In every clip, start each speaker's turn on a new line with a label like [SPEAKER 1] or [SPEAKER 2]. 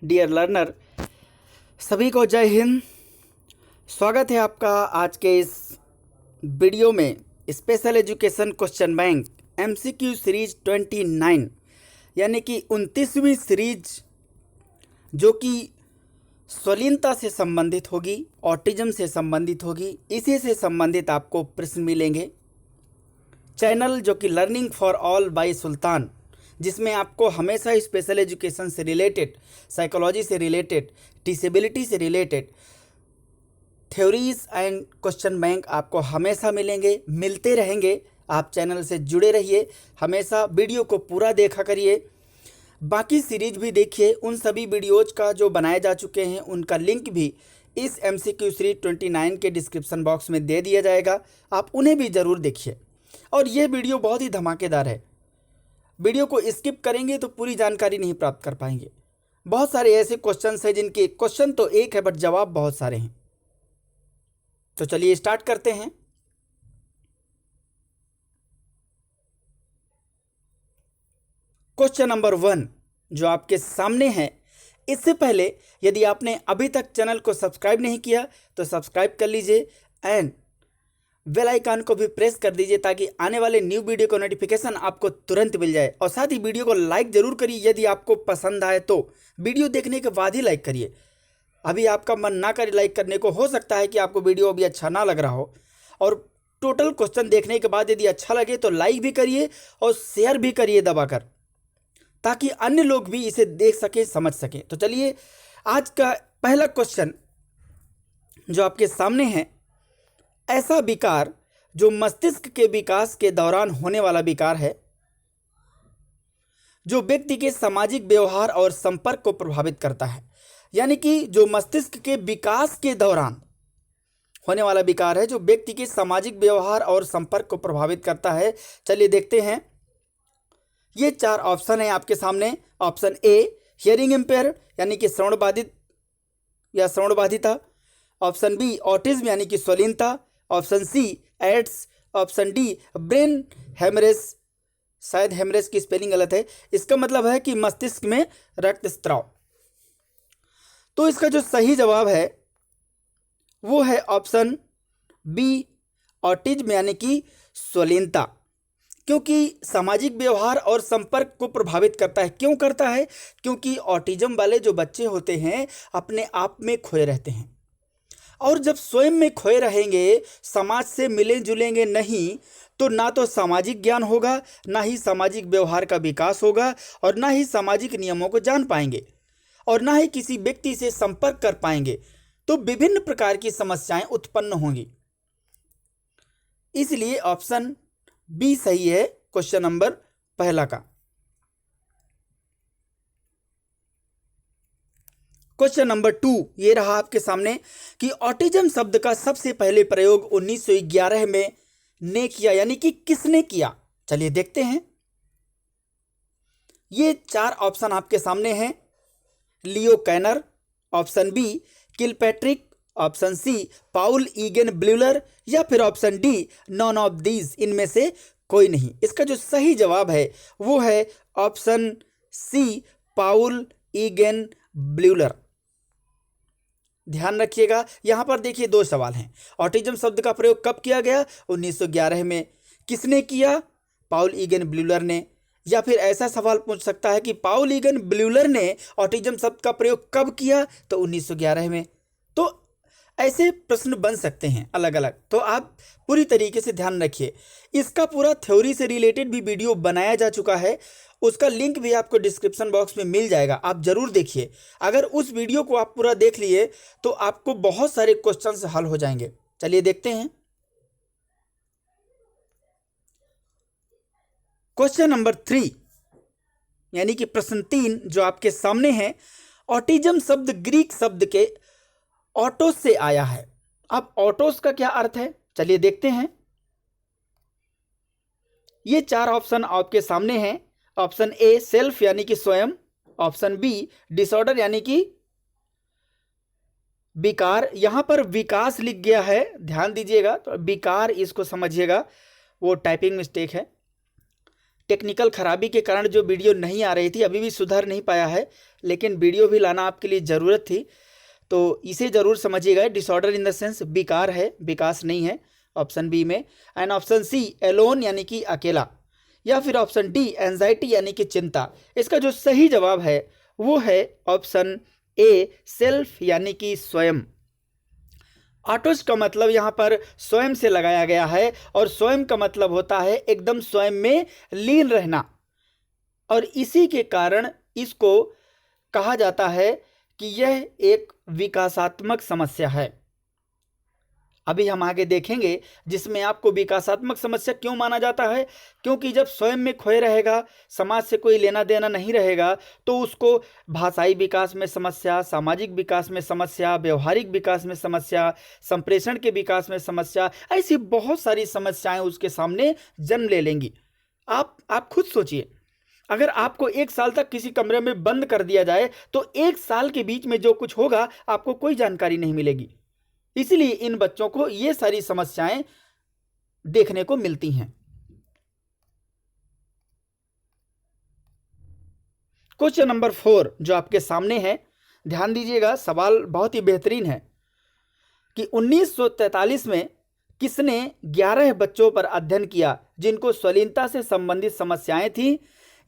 [SPEAKER 1] Dear learner, सभी को जय हिंद। स्वागत है आपका आज के इस वीडियो में। Special education question bank MCQ series 29 यानी कि 29वीं सीरीज, जो कि स्वलीनता से संबंधित होगी, ऑटिज्म से संबंधित होगी, इसी से संबंधित आपको प्रश्न मिलेंगे। चैनल जो कि लर्निंग फॉर ऑल बाय सुल्तान, जिसमें आपको हमेशा स्पेशल एजुकेशन से रिलेटेड, साइकोलॉजी से रिलेटेड, डिसेबिलिटी से related theories and question bank आपको हमेशा मिलेंगे, मिलते रहेंगे। आप चैनल से जुड़े रहिए, हमेशा वीडियो को पूरा देखा करिए। बाकी सीरीज भी देखिए, उन सभी वीडियोज का जो बनाए जा चुके हैं उनका लिंक भी इस MCQ सीरीज 29 के डिस्क्रिप्शन बॉक्स में दे दिया जाएगा। आप उन्हें भी ज़रूर देखिए। और ये वीडियो बहुत ही धमाकेदार है। वीडियो को स्किप करेंगे तो पूरी जानकारी नहीं प्राप्त कर पाएंगे। बहुत सारे ऐसे क्वेश्चंस हैं जिनके क्वेश्चन तो एक है बट जवाब बहुत सारे हैं। तो चलिए स्टार्ट करते हैं। क्वेश्चन नंबर 1 जो आपके सामने है, इससे पहले यदि आपने अभी तक चैनल को सब्सक्राइब नहीं किया तो सब्सक्राइब कर लीजिए एंड बेल आइकन को भी प्रेस कर दीजिए ताकि आने वाले न्यू वीडियो का नोटिफिकेशन आपको तुरंत मिल जाए। और साथ ही वीडियो को लाइक जरूर करिए, यदि आपको पसंद आए तो वीडियो देखने के बाद ही लाइक करिए। अभी आपका मन ना करे लाइक करने को, हो सकता है कि आपको वीडियो अभी अच्छा ना लग रहा हो, और टोटल क्वेश्चन देखने के बाद यदि अच्छा लगे तो लाइक भी करिए और शेयर भी करिए दबाकर, ताकि अन्य लोग भी इसे देख सकें, समझ सकें। तो चलिए आज का पहला क्वेश्चन जो आपके सामने है, ऐसा विकार जो मस्तिष्क के विकास के दौरान होने वाला विकार है, जो व्यक्ति के सामाजिक व्यवहार और संपर्क को प्रभावित करता है। यानी कि जो मस्तिष्क के विकास के दौरान होने वाला विकार है, जो व्यक्ति के सामाजिक व्यवहार और संपर्क को प्रभावित करता है। चलिए देखते हैं। ये 4 ऑप्शन है आपके सामने। ऑप्शन ए हियरिंग इम्पेयर यानी कि श्रवण बाधित या श्रवण बाधिता। ऑप्शन बी ऑटिज्म यानी कि स्वलीनता। Option C AIDS. Option D brain haemorrhage. शायद हेमरेज की स्पेलिंग गलत है, इसका मतलब है कि मस्तिष्क में रक्तस्राव। तो इसका जो सही जवाब है वो है ऑप्शन बी ऑटिज्म यानी कि स्वलीनता, क्योंकि सामाजिक व्यवहार और संपर्क को प्रभावित करता है। क्यों करता है? क्योंकि ऑटिज्म वाले जो बच्चे होते हैं अपने आप में खोए रहते हैं, और जब स्वयं में खोए रहेंगे, समाज से मिले जुलेंगे नहीं, तो ना तो सामाजिक ज्ञान होगा, ना ही सामाजिक व्यवहार का विकास होगा, और ना ही सामाजिक नियमों को जान पाएंगे, और ना ही किसी व्यक्ति से संपर्क कर पाएंगे। तो विभिन्न प्रकार की समस्याएं उत्पन्न होंगी। इसलिए ऑप्शन बी सही है क्वेश्चन नंबर पहला का। क्वेश्चन नंबर 2 ये रहा आपके सामने कि ऑटिज्म शब्द का सबसे पहले प्रयोग 1911 में ने किया, यानी कि किसने किया। चलिए देखते हैं। ये 4 ऑप्शन आपके सामने हैं। Leo Kanner, option B Kilpatrick, option C Paul Eugen Bleuler, या फिर option D none of these, इनमें से कोई नहीं। इसका जो सही जवाब है वो है ऑप्शन सी पाउल ईगन ब्लूलर। ध्यान रखिएगा, यहां पर देखिए 2 सवाल हैं। ऑटिज्म शब्द का प्रयोग कब किया गया? 1911 में। किसने किया? पाउल ईगन ब्लूलर ने। या फिर ऐसा सवाल पूछ सकता है कि पाउल ईगन ब्लूलर ने ऑटिज्म शब्द का प्रयोग कब किया? तो 1911 में। तो ऐसे प्रश्न बन सकते हैं अलग अलग, तो आप पूरी तरीके से ध्यान रखिए। इसका पूरा थ्योरी से रिलेटेड भी वीडियो बनाया जा चुका है, उसका लिंक भी आपको डिस्क्रिप्शन बॉक्स में मिल जाएगा, आप जरूर देखिए। अगर उस वीडियो को आप पूरा देख लिए तो आपको बहुत सारे क्वेश्चंस हल हो जाएंगे। चलिए देखते हैं। क्वेश्चन नंबर 3 यानी कि प्रश्न 3 जो आपके सामने है, ऑटिज्म शब्द ग्रीक शब्द के ऑटोस से आया है। अब ऑटोस का क्या अर्थ है? चलिए देखते हैं। ये 4 ऑप्शन आपके सामने हैं। ऑप्शन ए सेल्फ यानी कि स्वयं, ऑप्शन बी डिसऑर्डर यानी कि विकार, यहां पर विकास लिख गया है, ध्यान दीजिएगा, तो विकार इसको समझिएगा, वो टाइपिंग मिस्टेक है। टेक्निकल खराबी के कारण जो वीडियो नहीं आ रही थी, अभी भी सुधर नहीं पाया है, लेकिन वीडियो भी लाना आपके लिए ज़रूरत थी, तो इसे ज़रूर समझिएगा। डिसऑर्डर इन द सेंस विकार है, विकास नहीं है ऑप्शन बी में। एंड ऑप्शन सी एलोन यानी कि अकेला, या फिर ऑप्शन डी एंजाइटी यानी कि चिंता। इसका जो सही जवाब है वो है ऑप्शन ए सेल्फ यानी कि स्वयं। ऑटोज का मतलब यहाँ पर स्वयं से लगाया गया है, और स्वयं का मतलब होता है एकदम स्वयं में लीन रहना, और इसी के कारण इसको कहा जाता है कि यह एक विकासात्मक समस्या है। अभी हम आगे देखेंगे जिसमें आपको विकासात्मक समस्या क्यों माना जाता है, क्योंकि जब स्वयं में खोए रहेगा, समाज से कोई लेना देना नहीं रहेगा, तो उसको भाषाई विकास में समस्या, सामाजिक विकास में समस्या, व्यवहारिक विकास में समस्या, संप्रेषण के विकास में समस्या, ऐसी बहुत सारी समस्याएं उसके सामने जन्म ले लेंगी। आप खुद सोचिए, अगर आपको 1 साल तक किसी कमरे में बंद कर दिया जाए तो 1 साल के बीच में जो कुछ होगा आपको कोई जानकारी नहीं मिलेगी। इसलिए इन बच्चों को ये सारी समस्याएं देखने को मिलती हैं। क्वेश्चन नंबर 4 जो आपके सामने है, ध्यान दीजिएगा, सवाल बहुत ही बेहतरीन है कि 1943 में किसने 11 बच्चों पर अध्ययन किया जिनको स्वलीनता से संबंधित समस्याएं थी।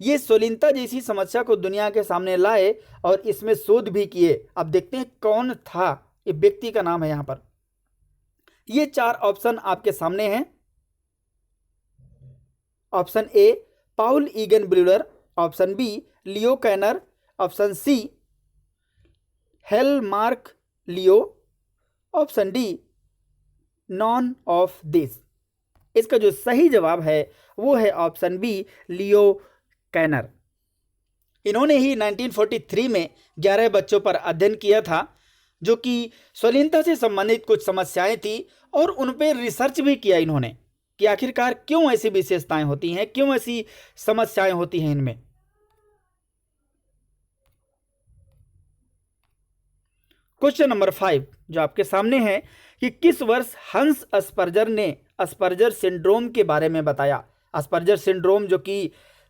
[SPEAKER 1] ये स्वलीनता जैसी समस्या को दुनिया के सामने लाए और इसमें शोध भी किए। अब देखते हैं कौन था, ये व्यक्ति का नाम है यहाँ पर। ये 4 ऑप्शन आपके सामने हैं। Option A Paul Eugen Bleuler, option B Leo Kanner, option C Hallmark Leo, option D none of this. इसका जो सही जवाब है वो है ऑप्शन बी लियो कैनर। इन्होंने ही 1943 में 11 बच्चों पर अध्ययन किया था जो कि स्वलीनता से संबंधित कुछ समस्याएं थी, और उन पर रिसर्च भी किया इन्होंने कि आखिरकार क्यों ऐसी विशेषताएं होती हैं, क्यों ऐसी समस्याएं होती हैं इनमें। क्वेश्चन नंबर 5 जो आपके सामने है कि किस वर्ष हंस अस्पर्जर ने अस्पर्जर सिंड्रोम के बारे में बताया। अस्पर्जर सिंड्रोम जो कि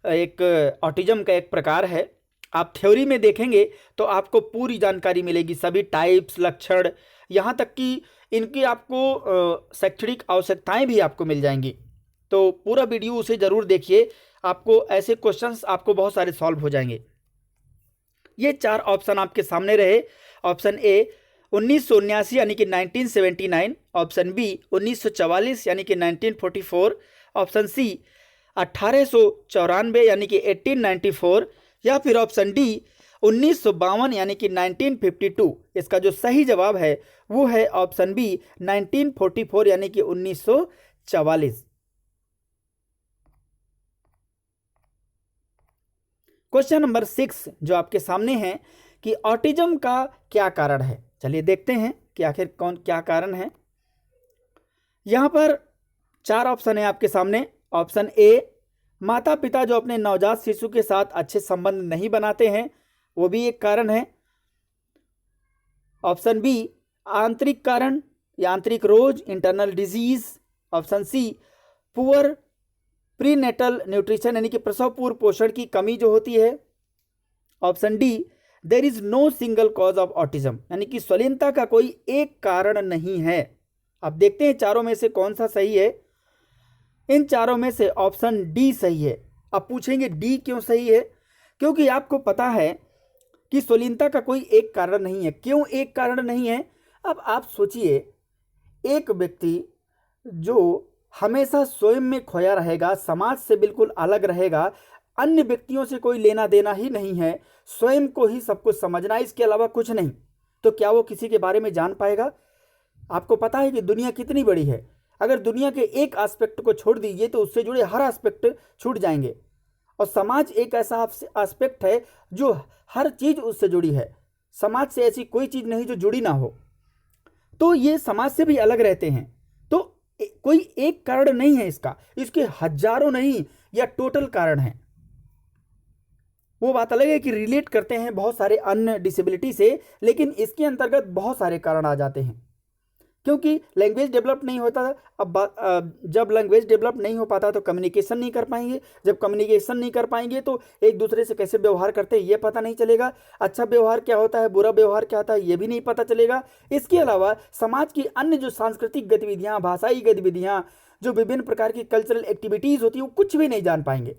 [SPEAKER 1] एक ऑटिज्म का एक प्रकार है, आप थ्योरी में देखेंगे तो आपको पूरी जानकारी मिलेगी, सभी टाइप्स, लक्षण, यहाँ तक कि इनकी आपको शैक्षणिक आवश्यकताएं भी आपको मिल जाएंगी। तो पूरा वीडियो उसे ज़रूर देखिए, आपको ऐसे क्वेश्चंस आपको बहुत सारे सॉल्व हो जाएंगे। ये 4 ऑप्शन आपके सामने रहे। ऑप्शन ए 1979 यानी कि 1979, ऑप्शन बी 1944 यानी कि 1944, ऑप्शन सी 1894 यानी कि 1894, या फिर ऑप्शन डी 1952 यानी कि 1952। इसका जो सही जवाब है वो है ऑप्शन बी 1944 यानी कि 1944। क्वेश्चन नंबर 6 जो आपके सामने है कि ऑटिज्म का क्या कारण है। चलिए देखते हैं कि आखिर क्या कारण है। यहाँ पर 4 ऑप्शन है आपके सामने। ऑप्शन ए माता पिता जो अपने नवजात शिशु के साथ अच्छे संबंध नहीं बनाते हैं, वो भी एक कारण है। ऑप्शन बी आंतरिक कारण या आंतरिक रोग, internal disease. Option C poor prenatal nutrition यानी कि प्रसव पूर्व पोषण की कमी जो होती है। Option D there is no single cause of autism यानी कि स्वलीनता का कोई एक कारण नहीं है। अब देखते हैं चारों में से कौन सा सही है। इन चारों में से ऑप्शन डी सही है। अब पूछेंगे डी क्यों सही है, क्योंकि आपको पता है कि स्वलीनता का कोई एक कारण नहीं है। क्यों एक कारण नहीं है? अब आप सोचिए, एक व्यक्ति जो हमेशा स्वयं में खोया रहेगा, समाज से बिल्कुल अलग रहेगा, अन्य व्यक्तियों से कोई लेना देना ही नहीं है, स्वयं को ही सब कुछ समझना, इसके अलावा कुछ नहीं, तो क्या वो किसी के बारे में जान पाएगा? आपको पता है कि दुनिया कितनी बड़ी है। अगर दुनिया के एक एस्पेक्ट को छोड़ दीजिए तो उससे जुड़े हर एस्पेक्ट छूट जाएंगे, और समाज एक ऐसा एस्पेक्ट है जो हर चीज़ उससे जुड़ी है। समाज से ऐसी कोई चीज़ नहीं जो जुड़ी ना हो, तो ये समाज से भी अलग रहते हैं। तो कोई एक कारण नहीं है इसका, इसके हजारों नहीं या टोटल कारण हैं। वो बात अलग है कि रिलेट करते हैं बहुत सारे अन्य डिसेबिलिटी से, लेकिन इसके अंतर्गत बहुत सारे कारण आ जाते हैं। क्योंकि लैंग्वेज डेवलप नहीं होता। जब लैंग्वेज डेवलप नहीं हो पाता तो कम्युनिकेशन नहीं कर पाएंगे, जब कम्युनिकेशन नहीं कर पाएंगे तो एक दूसरे से कैसे व्यवहार करते हैं ये पता नहीं चलेगा, अच्छा व्यवहार क्या होता है, बुरा व्यवहार क्या होता है ये भी नहीं पता चलेगा। इसके अलावा समाज की अन्य जो सांस्कृतिक गतिविधियाँ, भाषाई गतिविधियाँ, जो विभिन्न प्रकार की कल्चरल एक्टिविटीज़ होती है वो कुछ भी नहीं जान पाएंगे।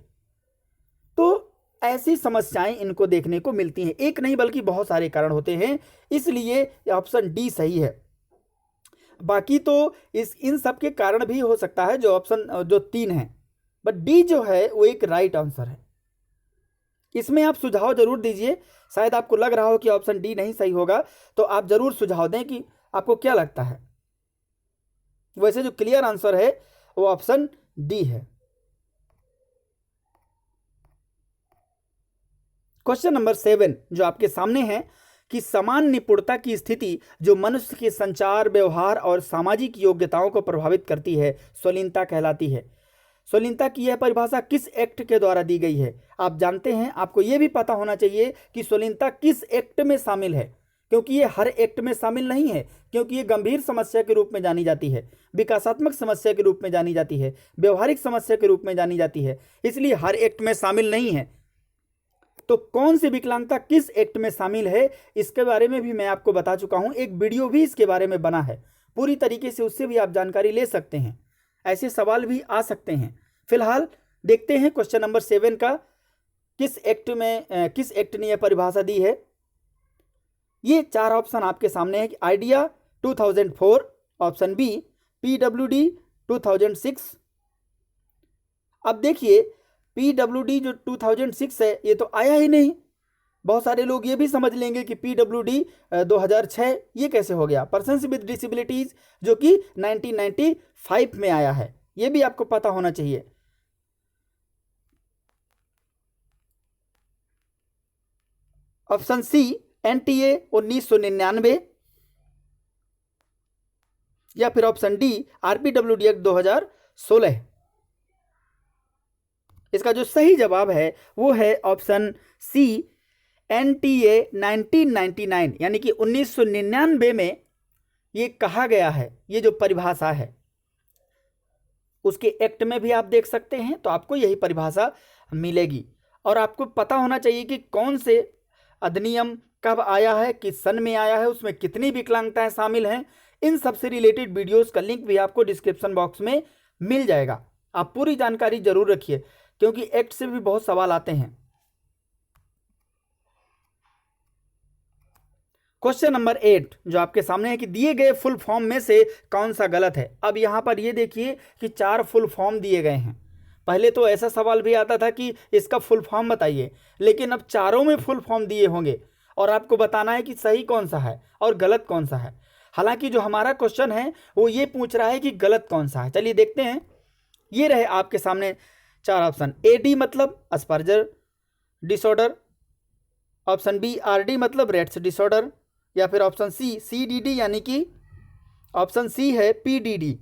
[SPEAKER 1] तो ऐसी समस्याएं इनको देखने को मिलती हैं, एक नहीं बल्कि बहुत सारे कारण होते हैं, इसलिए ऑप्शन डी सही है। बाकी तो इन सब के कारण भी हो सकता है जो ऑप्शन जो 3 है, बट डी जो है वो एक राइट आंसर है। इसमें आप सुझाव जरूर दीजिए, शायद आपको लग रहा हो कि ऑप्शन डी नहीं सही होगा, तो आप जरूर सुझाव दें कि आपको क्या लगता है। वैसे जो क्लियर आंसर है वो ऑप्शन डी है। क्वेश्चन नंबर 7 जो आपके सामने है कि समान निपुणता की स्थिति जो मनुष्य के संचार, व्यवहार और सामाजिक योग्यताओं को प्रभावित करती है स्वलीनता कहलाती है। स्वलीनता की यह परिभाषा किस एक्ट के द्वारा दी गई है? आप जानते हैं, आपको यह भी पता होना चाहिए कि स्वलीनता किस एक्ट में शामिल है, क्योंकि ये हर एक्ट में शामिल नहीं है, क्योंकि ये गंभीर समस्या के रूप में जानी जाती है, विकासात्मक समस्या के रूप में जानी जाती है, व्यवहारिक समस्या के रूप में जानी जाती है, इसलिए हर एक्ट में शामिल नहीं है। तो कौन सी विकलांगता किस एक्ट में शामिल है इसके बारे में भी मैं आपको बता चुका हूं, एक वीडियो भी इसके बारे में बना है पूरी तरीके से, उससे भी आप जानकारी ले सकते हैं। ऐसे सवाल भी आ सकते हैं। फिलहाल देखते हैं क्वेश्चन नंबर 7 का, किस एक्ट ने यह परिभाषा दी है। ये 4 ऑप्शन आपके सामने है कि आइडिया 2004, ऑप्शन बी PWD 2006। अब देखिए PWD जो 2006 है ये तो आया ही नहीं। बहुत सारे लोग ये भी समझ लेंगे कि PWD 2006 ये कैसे हो गया। पर्सन्स विद डिसेबिलिटीज जो कि 1995 में आया है, ये भी आपको पता होना चाहिए। ऑप्शन सी NTA 1999, या फिर ऑप्शन डी RPWD एक्ट 2016। इसका जो सही जवाब है वो है ऑप्शन सी NTA 1999, यानी कि 1999 में ये कहा गया है। ये जो परिभाषा है उसके एक्ट में भी आप देख सकते हैं, तो आपको यही परिभाषा मिलेगी। और आपको पता होना चाहिए कि कौन से अधिनियम कब आया है, किस सन में आया है, उसमें कितनी विकलांगताएं शामिल हैं। इन सब से रिलेटेड वीडियोस का लिंक भी आपको डिस्क्रिप्शन बॉक्स में मिल जाएगा। आप पूरी जानकारी जरूर रखिए, क्योंकि एक्ट से भी बहुत सवाल आते हैं। क्वेश्चन नंबर 8 जो आपके सामने है कि दिए गए फुल फॉर्म में से कौन सा गलत है। अब यहां पर ये देखिए कि 4 फुल फॉर्म दिए गए हैं। पहले तो ऐसा सवाल भी आता था कि इसका फुल फॉर्म बताइए, लेकिन अब चारों में फुल फॉर्म दिए होंगे और आपको बताना है कि सही कौन सा है और गलत कौन सा है। हालांकि जो हमारा क्वेश्चन है वो ये पूछ रहा है कि गलत कौन सा है। चलिए देखते हैं। ये रहे आपके सामने 4 ऑप्शन। AD मतलब Asperger disorder, option B RD मतलब रेट्स डिसऑर्डर, या फिर ऑप्शन सी CDD यानी कि ऑप्शन सी है PDD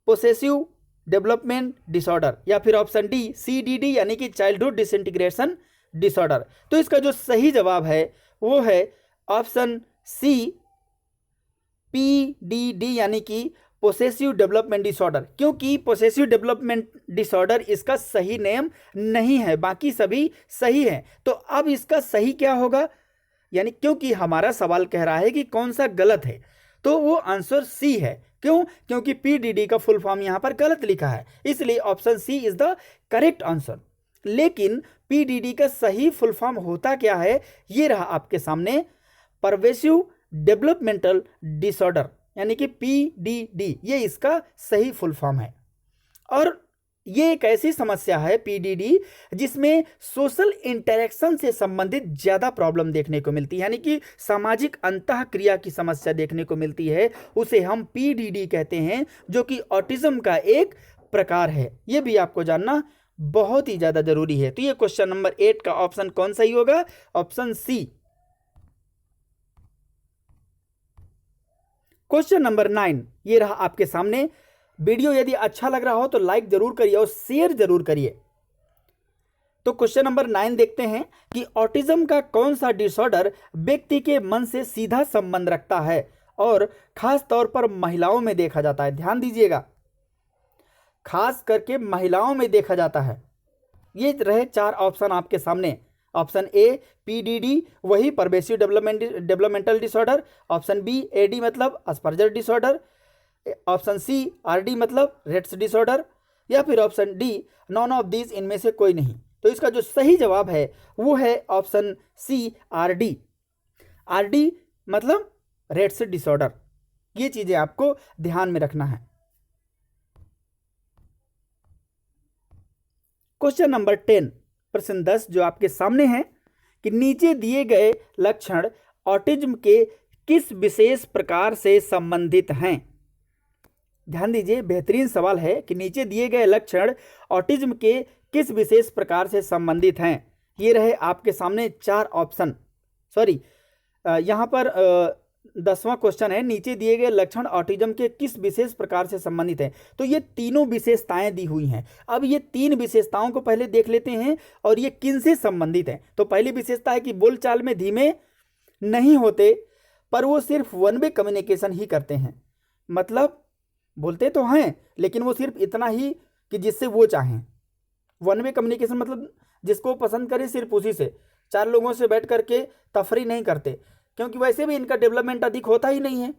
[SPEAKER 1] पोसेसिव डेवलपमेंट डिसऑर्डर, या फिर ऑप्शन डी CDD यानी कि चाइल्डहुड डिसइंटीग्रेशन डिसऑर्डर। तो इसका जो सही जवाब है वो है ऑप्शन सी PDD यानी कि पोसेसिव डेवलपमेंट डिसऑर्डर, क्योंकि पोसेसिव डेवलपमेंट डिसऑर्डर इसका सही नेम नहीं है, बाकी सभी सही हैं। तो अब इसका सही क्या होगा, यानी क्योंकि हमारा सवाल कह रहा है कि कौन सा गलत है, तो वो आंसर सी है। क्यों? क्योंकि PDD का फुल फॉर्म यहां पर गलत लिखा है, इसलिए option C is the correct answer. लेकिन PDD का सही फुल फॉर्म होता क्या है, ये रहा आपके सामने, परवेसिव डेवलपमेंटल डिसऑर्डर यानी कि PDD, ये इसका सही फुल फॉर्म है। और ये एक ऐसी समस्या है PDD जिसमें सोशल इंटरेक्शन से संबंधित ज़्यादा प्रॉब्लम देखने को मिलती है, यानी कि सामाजिक अंतःक्रिया की समस्या देखने को मिलती है, उसे हम PDD कहते हैं, जो कि ऑटिज्म का एक प्रकार है। ये भी आपको जानना बहुत ही ज़्यादा जरूरी है। तो ये क्वेश्चन नंबर 8 का ऑप्शन कौन सही होगा, ऑप्शन सी। क्वेश्चन नंबर 9 ये रहा आपके सामने। वीडियो यदि अच्छा लग रहा हो तो लाइक जरूर करिए और शेयर जरूर करिए। तो क्वेश्चन नंबर 9 देखते हैं कि ऑटिज्म का कौन सा डिसऑर्डर व्यक्ति के मन से सीधा संबंध रखता है। और खास तौर पर महिलाओं में देखा जाता है। ध्यान दीजिएगा, खास करके महिलाओं में देखा जाता है। ये रहे 4 ऑप्शन आपके सामने। ऑप्शन ए पीडीडी, वही pervasive developmental disorder. Option B AD मतलब Asperger disorder. Option C RD मतलब रेट्स डिसऑर्डर, या फिर option D none of these, इनमें से कोई नहीं। तो इसका जो सही जवाब है वो है ऑप्शन सी आरडी। आरडी मतलब रेट्स डिसऑर्डर। ये चीजें आपको ध्यान में रखना है। क्वेश्चन नंबर 10, प्रश्न 10 जो आपके सामने है कि नीचे दिए गए लक्षण ऑटिज्म के किस विशेष प्रकार से संबंधित हैं। ध्यान दीजिए, बेहतरीन सवाल है कि नीचे दिए गए लक्षण ऑटिज्म के किस विशेष प्रकार से संबंधित हैं। ये रहे आपके सामने 4 ऑप्शन। सॉरी, यहाँ पर 10वां क्वेश्चन है, नीचे दिए गए लक्षण ऑटिज्म के किस विशेष प्रकार से संबंधित हैं। तो ये तीनों विशेषताएं दी हुई हैं। अब ये 3 विशेषताओं को पहले देख लेते हैं और ये किन से संबंधित हैं। तो पहली विशेषता है कि बोलचाल में धीमे नहीं होते, पर वो सिर्फ वन वे कम्युनिकेशन ही करते हैं। मतलब बोलते तो हैं लेकिन वो सिर्फ इतना ही कि जिससे वो चाहें। वन वे कम्युनिकेशन मतलब जिसको पसंद करे सिर्फ उसी से, 4 लोगों से बैठ करके तफरी नहीं करते, क्योंकि वैसे भी इनका डेवलपमेंट अधिक होता ही नहीं है।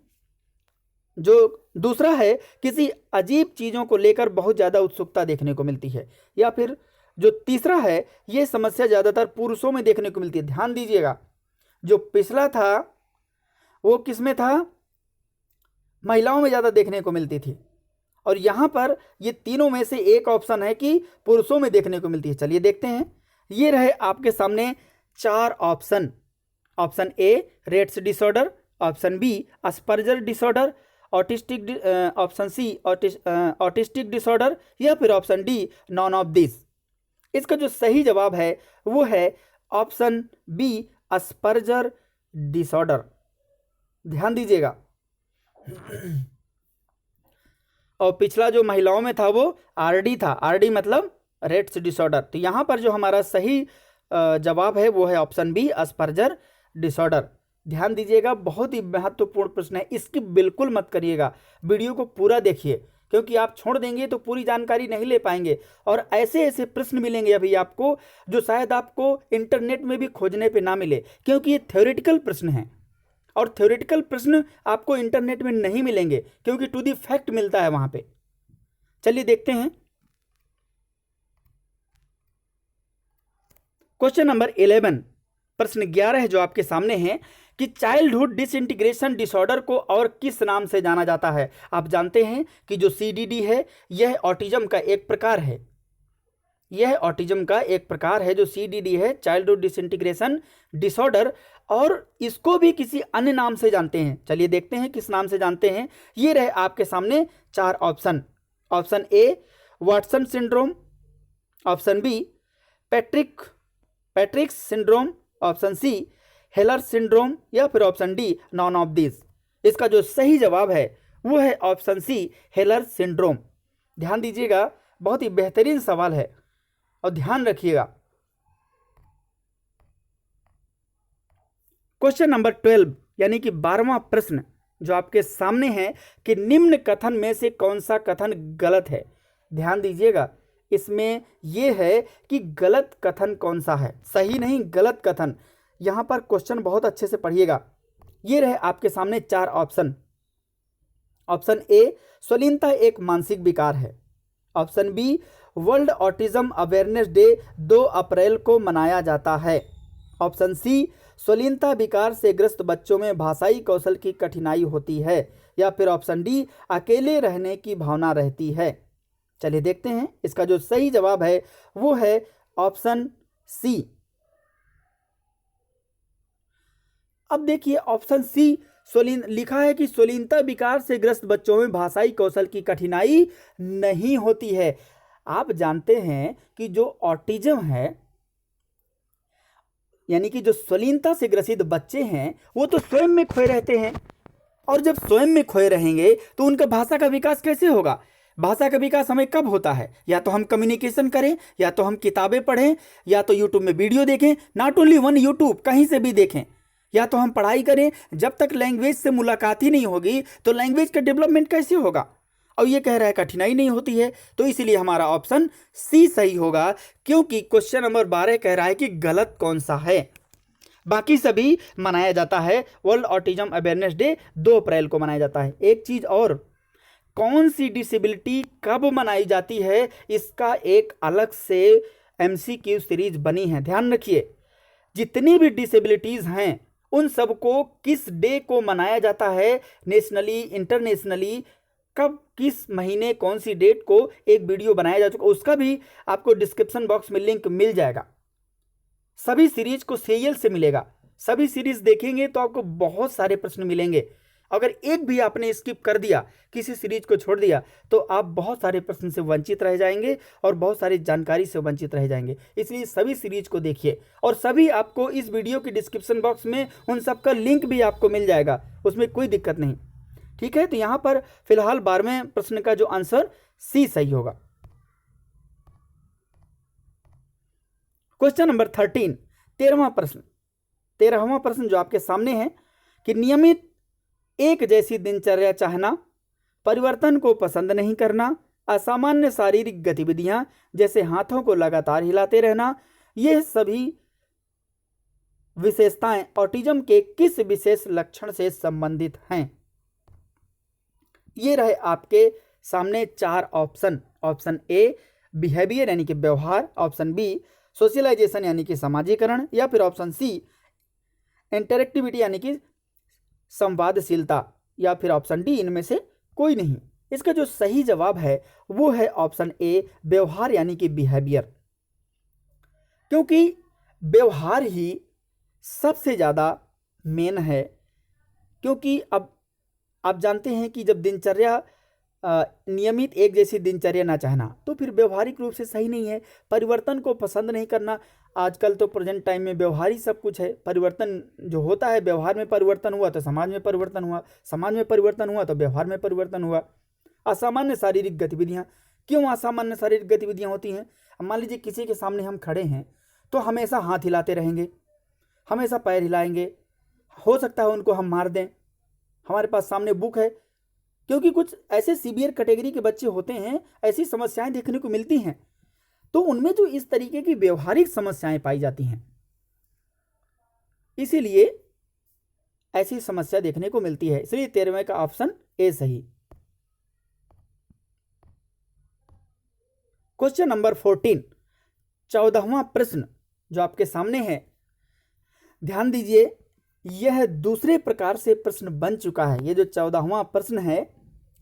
[SPEAKER 1] जो दूसरा है, किसी अजीब चीज़ों को लेकर बहुत ज़्यादा उत्सुकता देखने को मिलती है। या फिर जो तीसरा है, ये समस्या ज़्यादातर पुरुषों में देखने को मिलती है। ध्यान दीजिएगा, जो पिछला था वो किस में था, महिलाओं में ज़्यादा देखने को मिलती थी, और यहाँ पर ये तीनों में से एक ऑप्शन है कि पुरुषों में देखने को मिलती है। चलिए देखते हैं। ये रहे आपके सामने 4 option. Option A Rett's disorder, option B Asperger disorder, option C autistic disorder, या फिर option D none of this. इसका जो सही जवाब है वो है ऑप्शन बी अस्पर्जर डिसऑर्डर। ध्यान दीजिएगा। और पिछला जो महिलाओं में था वो आरडी था। आरडी मतलब रेट्स डिसऑर्डर। तो यहाँ पर जो हमारा सही जवाब है वो है ऑप्शन बी अस्पर्जर डिसऑर्डर। ध्यान दीजिएगा, बहुत ही महत्वपूर्ण प्रश्न है, इसकी बिल्कुल मत करिएगा। वीडियो को पूरा देखिए, क्योंकि आप छोड़ देंगे तो पूरी जानकारी नहीं ले पाएंगे, और ऐसे ऐसे प्रश्न मिलेंगे अभी आपको जो शायद आपको इंटरनेट में भी खोजने पे ना मिले, क्योंकि ये थ्योरेटिकल प्रश्न हैं। और थ्योरेटिकल प्रश्न आपको इंटरनेट में नहीं मिलेंगे, क्योंकि टू दी फैक्ट मिलता है वहां पे। चलिए देखते हैं क्वेश्चन नंबर 11, प्रश्न 11 जो आपके सामने है कि चाइल्डहुड डिसइंटीग्रेशन डिसऑर्डर को और किस नाम से जाना जाता है। आप जानते हैं कि जो सीडीडी है यह ऑटिज्म का एक प्रकार है। यह ऑटिज्म का एक प्रकार है जो सीडीडी है, चाइल्डहुड डिसइंटीग्रेशन डिसऑर्डर, और इसको भी किसी अन्य नाम से जानते हैं। चलिए देखते हैं किस नाम से जानते हैं। ये रहे आपके सामने 4 option. Option A Watson syndrome, option B Patrick's syndrome, option C Heller syndrome, या फिर option D none of this. इसका जो सही जवाब है वो है ऑप्शन सी हेलर सिंड्रोम। ध्यान दीजिएगा, बहुत ही बेहतरीन सवाल है और ध्यान रखिएगा। क्वेश्चन नंबर 12 यानी कि 12वां प्रश्न जो आपके सामने है कि निम्न कथन में से कौन सा कथन गलत है। ध्यान दीजिएगा, इसमें यह है कि गलत कथन कौन सा है, सही नहीं गलत कथन। यहां पर क्वेश्चन बहुत अच्छे से पढ़िएगा। ये रहे आपके सामने 4 ऑप्शन। ऑप्शन ए स्वलीनता एक मानसिक विकार है। Option B world autism awareness day 2 अप्रैल को मनाया जाता है। ऑप्शन सी स्वलीनता विकार से ग्रस्त बच्चों में भाषाई कौशल की कठिनाई होती है, या फिर ऑप्शन डी अकेले रहने की भावना रहती है। चलिए देखते हैं, इसका जो सही जवाब है वो है ऑप्शन सी। अब देखिए ऑप्शन सी लिखा है कि स्वलीनता विकार से ग्रस्त बच्चों में भाषाई कौशल की कठिनाई नहीं होती है। आप जानते हैं कि जो ऑटिज्म है यानी कि जो स्वलीनता से ग्रसित बच्चे हैं वो तो स्वयं में खोए रहते हैं, और जब स्वयं में खोए रहेंगे तो उनका भाषा का विकास कैसे होगा। भाषा का विकास हमें कब होता है, या तो हम कम्युनिकेशन करें, या तो हम किताबें पढ़ें, या तो यूट्यूब में वीडियो देखें। नॉट ओनली वन यूट्यूब, कहीं से भी देखें, या तो हम पढ़ाई करें, जब तक लैंग्वेज से मुलाकात ही नहीं होगी तो लैंग्वेज का डेवलपमेंट कैसे होगा। और ये कह रहा है कठिनाई नहीं होती है, तो इसीलिए हमारा ऑप्शन सी सही होगा, क्योंकि क्वेश्चन नंबर 12 कह रहा है कि गलत कौन सा है। बाकी सभी मनाया जाता है। वर्ल्ड ऑटिज्म अवेयरनेस डे 2 अप्रैल को मनाया जाता है। एक चीज और, कौन सी डिसेबिलिटी कब मनाई जाती है, इसका एक अलग से एमसीक्यू सीरीज बनी है, ध्यान रखिए। जितनी भी डिसेबिलिटीज हैं उन सबको किस डे को मनाया जाता है, नेशनली इंटरनेशनली, कब किस महीने कौन सी डेट को एक वीडियो बनाया जा चुका, उसका भी आपको डिस्क्रिप्शन बॉक्स में लिंक मिल जाएगा। सभी सीरीज को सीरियल से मिलेगा। सभी सीरीज देखेंगे तो आपको बहुत सारे प्रश्न मिलेंगे। अगर एक भी आपने स्किप कर दिया, किसी सीरीज को छोड़ दिया, तो आप बहुत सारे प्रश्न से वंचित रह जाएंगे और बहुत सारी जानकारी से वंचित रह जाएंगे। इसलिए सभी सीरीज को देखिए, और सभी आपको इस वीडियो के डिस्क्रिप्शन बॉक्स में उन सब का लिंक भी आपको मिल जाएगा, उसमें कोई दिक्कत नहीं। ठीक है, तो यहां पर फिलहाल 12वें प्रश्न का जो आंसर सी सही होगा। क्वेश्चन नंबर 13, 13वां प्रश्न जो आपके सामने है कि नियमित एक जैसी दिनचर्या चाहना, परिवर्तन को पसंद नहीं करना, असामान्य शारीरिक गतिविधियां जैसे हाथों को लगातार हिलाते रहना, ये सभी विशेषताएं ऑटिज्म के किस विशेष लक्षण से संबंधित हैं। ये रहे आपके सामने 4 ऑप्शन। ऑप्शन ए बिहेवियर यानी कि व्यवहार, ऑप्शन बी सोशलाइजेशन यानी कि समाजीकरण, या फिर ऑप्शन सी इंटरेक्टिविटी यानी कि संवादशीलता, या फिर ऑप्शन डी इनमें से कोई नहीं। इसका जो सही जवाब है वो है ऑप्शन ए व्यवहार यानी कि बिहेवियर, क्योंकि व्यवहार ही सबसे ज़्यादा मेन है। क्योंकि अब आप जानते हैं कि जब दिनचर्या नियमित एक जैसी दिनचर्या ना चाहना, तो फिर व्यवहारिक रूप से सही नहीं है। परिवर्तन को पसंद नहीं करना, आजकल तो प्रेजेंट टाइम में व्यवहार ही सब कुछ है। परिवर्तन जो होता है, व्यवहार में परिवर्तन हुआ तो समाज में परिवर्तन हुआ, समाज में परिवर्तन हुआ तो व्यवहार में परिवर्तन हुआ। असामान्य शारीरिक गतिविधियाँ, क्यों असामान्य शारीरिक गतिविधियाँ होती हैं? अब मान लीजिए किसी के सामने हम खड़े हैं तो हमेशा हाथ हिलाते रहेंगे, हमेशा पैर हिलाएंगे, हो सकता है उनको हम मार दें। हमारे पास सामने बुक है, क्योंकि कुछ ऐसे सीवियर कैटेगरी के बच्चे होते हैं, ऐसी समस्याएं देखने को मिलती हैं, तो उनमें जो इस तरीके की व्यवहारिक समस्याएं पाई जाती हैं, इसीलिए ऐसी समस्या देखने को मिलती है। इसलिए 13वें का ऑप्शन ए सही। क्वेश्चन नंबर 14, 14वां प्रश्न जो आपके सामने है, ध्यान दीजिए, यह दूसरे प्रकार से प्रश्न बन चुका है। ये जो 14वां प्रश्न है,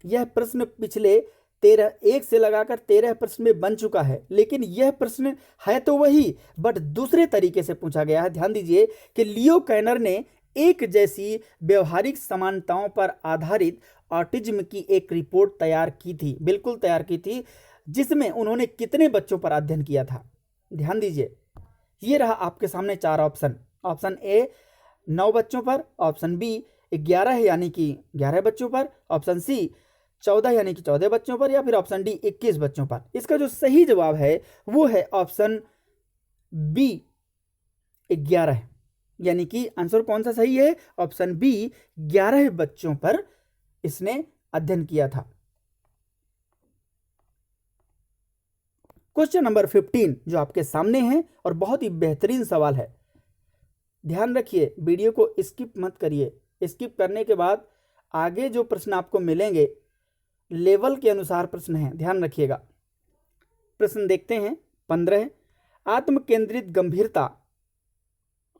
[SPEAKER 1] यह प्रश्न पिछले 1 से लगाकर 13 प्रश्न में बन चुका है, लेकिन यह प्रश्न है तो वही, बट दूसरे तरीके से पूछा गया है। ध्यान दीजिए कि लियो कैनर ने एक जैसी व्यवहारिक समानताओं पर आधारित ऑटिज्म की एक रिपोर्ट तैयार की थी, बिल्कुल तैयार की थी, जिसमें उन्होंने कितने बच्चों पर अध्ययन किया था। ध्यान दीजिए, ये रहा आपके सामने 4 ऑप्शन। ऑप्शन ए 9 बच्चों पर, ऑप्शन बी 11 यानी कि 11 बच्चों पर, ऑप्शन सी 14 यानी कि 14 बच्चों पर, या फिर ऑप्शन डी 21 बच्चों पर। इसका जो सही जवाब है वो है ऑप्शन बी 11, यानी कि आंसर कौन सा सही है? ऑप्शन बी 11 बच्चों पर इसने अध्ययन किया था। क्वेश्चन नंबर 15 जो आपके सामने है और बहुत ही बेहतरीन सवाल है, ध्यान रखिए, वीडियो को स्किप मत करिए। स्किप करने के बाद आगे जो प्रश्न आपको मिलेंगे लेवल के अनुसार प्रश्न हैं, ध्यान रखिएगा। प्रश्न देखते हैं 15, आत्म केंद्रित गंभीरता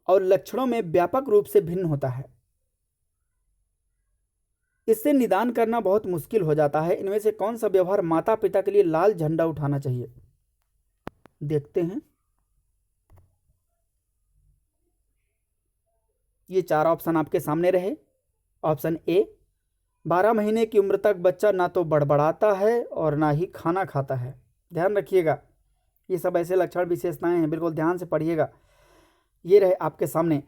[SPEAKER 1] और लक्षणों में व्यापक रूप से भिन्न होता है, इससे निदान करना बहुत मुश्किल हो जाता है। इनमें से कौन सा व्यवहार माता पिता के लिए लाल झंडा उठाना चाहिए? देखते हैं, ये 4 ऑप्शन आपके सामने रहे। ऑप्शन ए 12 महीने की उम्र तक बच्चा ना तो बड़बड़ाता है और ना ही खाना खाता है। ध्यान रखिएगा, ये सब ऐसे लक्षण विशेषताएं हैं, बिल्कुल ध्यान से पढ़िएगा। ये रहे आपके सामने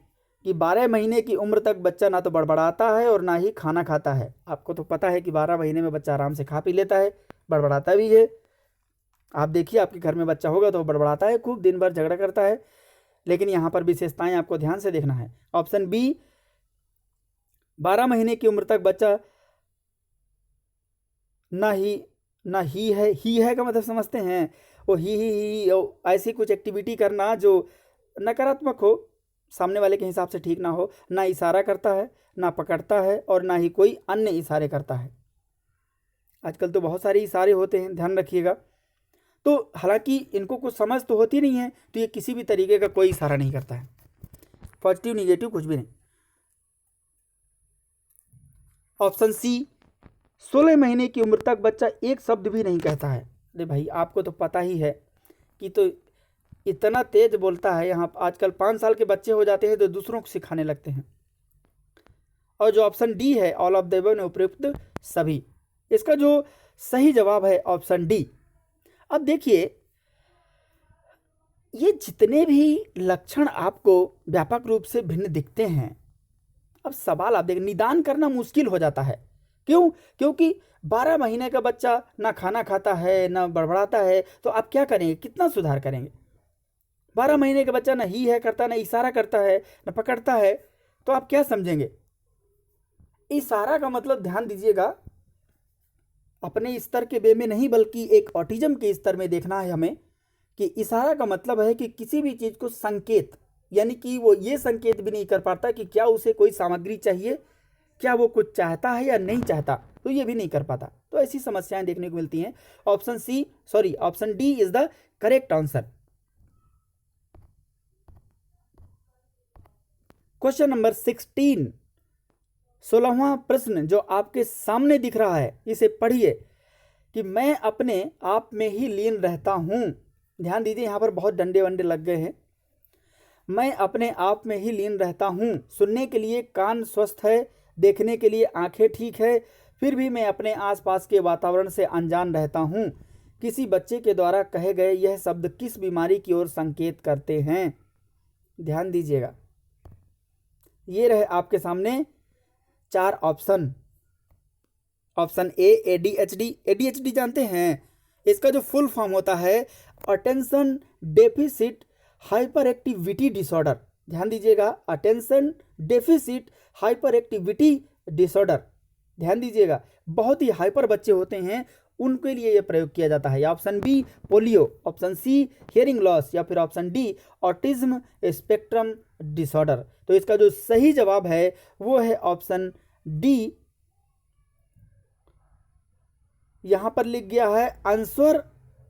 [SPEAKER 1] कि 12 महीने की उम्र तक बच्चा ना तो बड़बड़ाता है और ना ही खाना खाता है। आपको तो पता है कि 12 महीने में बच्चा आराम से खा पी लेता है, बड़बड़ाता भी है। आप देखिए, आपके घर में बच्चा होगा तो बड़बड़ाता है, खूब दिन भर झगड़ा करता है। लेकिन यहाँ पर विशेषताएं आपको ध्यान से देखना है। ऑप्शन बी 12 महीने की उम्र तक बच्चा ना ही है का मतलब समझते हैं, वो ही ऐसी कुछ एक्टिविटी करना जो नकारात्मक हो, सामने वाले के हिसाब से ठीक ना हो, ना इशारा करता है, ना पकड़ता है, और ना ही कोई अन्य इशारे करता है। आजकल तो बहुत सारे इशारे होते हैं, ध्यान रखिएगा। तो हालांकि इनको कुछ समझ तो होती नहीं है, तो ये किसी भी तरीके का कोई इशारा नहीं करता है, पॉजिटिव निगेटिव कुछ भी नहीं। ऑप्शन सी, 16 महीने की उम्र तक बच्चा एक शब्द भी नहीं कहता है। अरे भाई, आपको तो पता ही है कि तो इतना तेज बोलता है। यहाँ आजकल 5 साल के बच्चे हो जाते हैं तो दूसरों को सिखाने लगते हैं। और जो ऑप्शन डी है, ऑल ऑफ द एबव ने उपयुक्त सभी, इसका जो सही जवाब है ऑप्शन डी। अब देखिए, ये जितने भी लक्षण आपको व्यापक रूप से भिन्न दिखते हैं, अब सवाल आप देखिए, निदान करना मुश्किल हो जाता है। क्यों? क्योंकि 12 महीने का बच्चा ना खाना खाता है, ना बड़बड़ाता है, तो आप क्या करेंगे, कितना सुधार करेंगे? 12 महीने का बच्चा ना ही है करता, ना इशारा करता है, ना पकड़ता है, तो आप क्या समझेंगे? इशारा का मतलब ध्यान दीजिएगा, अपने स्तर के वे में नहीं बल्कि एक ऑटिज्म के स्तर में देखना है हमें, कि इशारा का मतलब है कि किसी भी चीज़ को संकेत, यानी कि वो ये संकेत भी नहीं कर पाता कि क्या उसे कोई सामग्री चाहिए, क्या वो कुछ चाहता है या नहीं चाहता, तो ये भी नहीं कर पाता। तो ऐसी समस्याएं देखने को मिलती हैं। Option D is the correct answer. Question number 16, 16वां प्रश्न जो आपके सामने दिख रहा है, इसे पढ़िए कि मैं अपने आप में ही लीन रहता हूं। ध्यान दीजिए, यहां पर बहुत डंडे वंडे लग गए हैं। मैं अपने आप में ही लीन रहता हूं, सुनने के लिए कान स्वस्थ है, देखने के लिए आंखें ठीक है, फिर भी मैं अपने आसपास के वातावरण से अनजान रहता हूं। किसी बच्चे के द्वारा कहे गए यह शब्द किस बीमारी की ओर संकेत करते हैं? ध्यान दीजिएगा, ये रहे आपके सामने 4 ऑप्शन। ऑप्शन ए, ADHD। ADHD जानते हैं, इसका जो फुल फॉर्म होता है attention deficit hyper activity disorder. ध्यान दीजिएगा, attention deficit hyper activity disorder. ध्यान दीजिएगा, बहुत ही हाइपर बच्चे होते हैं, उनके लिए यह प्रयोग किया जाता है। Option B, polio. Option C, hearing loss. या फिर option D, autism spectrum disorder. तो इसका जो सही जवाब है वो है ऑप्शन डी। यहां पर लिख गया है आंसर